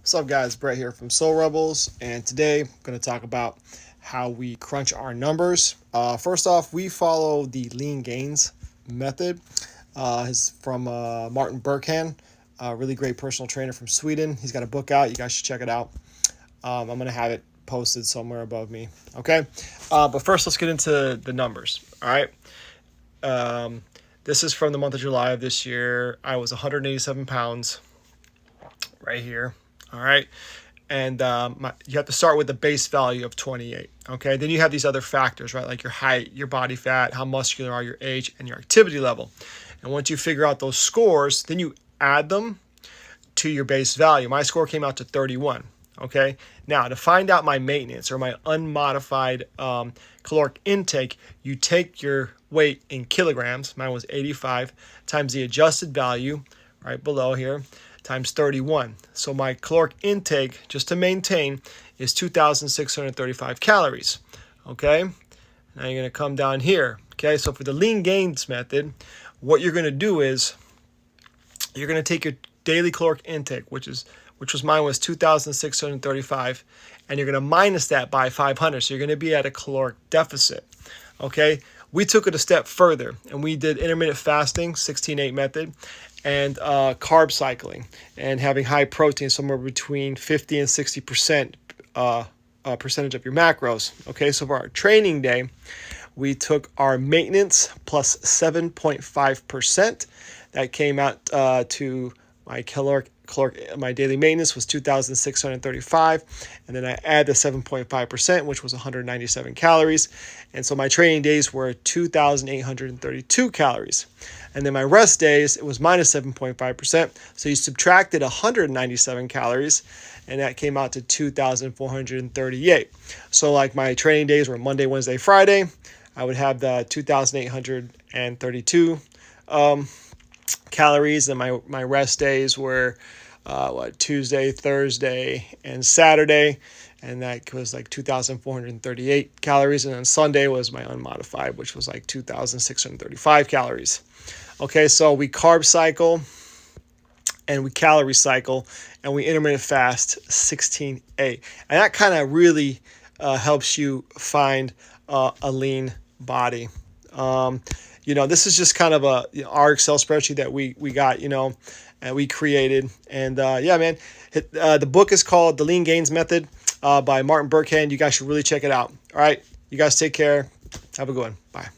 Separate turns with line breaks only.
What's up, guys? Brett here from Soul Rebels, and today I'm going to talk about how we crunch our numbers. First off, we follow the Leangains Method. It's from Martin Berkhans, a really great personal trainer from Sweden. He's got a book out. You guys should check it out. I'm going to have it posted somewhere above me. Okay, but first, let's get into the numbers. All right. This is from the month of July of this year. I was 187 pounds right here. All right. And you have to start with the base value of 28. Okay. Then you have these other factors, right? Like your height, your body fat, how muscular are your age, and your activity level. And once you figure out those scores, then you add them to your base value. My score came out to 31. Okay. Now, to find out my maintenance or my unmodified caloric intake, you take your weight in kilograms. Mine was 85 times the adjusted value right below here times 31. So my caloric intake, just to maintain, is 2,635 calories. Okay. Now you're going to come down here. Okay. So for the Leangains method, what you're going to do is you're going to take your daily caloric intake, which was mine was 2,635, and you're going to minus that by 500. So you're going to be at a caloric deficit. Okay. We took it a step further, and we did intermittent fasting, 16-8 method, and carb cycling, and having high protein, somewhere between 50 and 60% percentage of your macros. Okay, so for our training day, we took our maintenance plus 7.5%. That came out to my my daily maintenance was 2,635, and then I add the 7.5%, which was 197 calories, and so my training days were 2,832 calories, and then my rest days, it was minus 7.5%, so you subtracted 197 calories, and that came out to 2,438. So like my training days were Monday, Wednesday, Friday, I would have the 2,832 calories, and my rest days were Tuesday, Thursday, and Saturday, and that was like 2,438 calories, and then Sunday was my unmodified, which was like 2,635 calories. Okay, so we carb cycle and we calorie cycle and we intermittent fast 16-8, and that kind of really helps you find a lean body. This is just kind of our Excel spreadsheet that we got, and we created. And man, the book is called The Leangains Method by Martin Berkhans. You guys should really check it out. All right. You guys take care. Have a good one. Bye.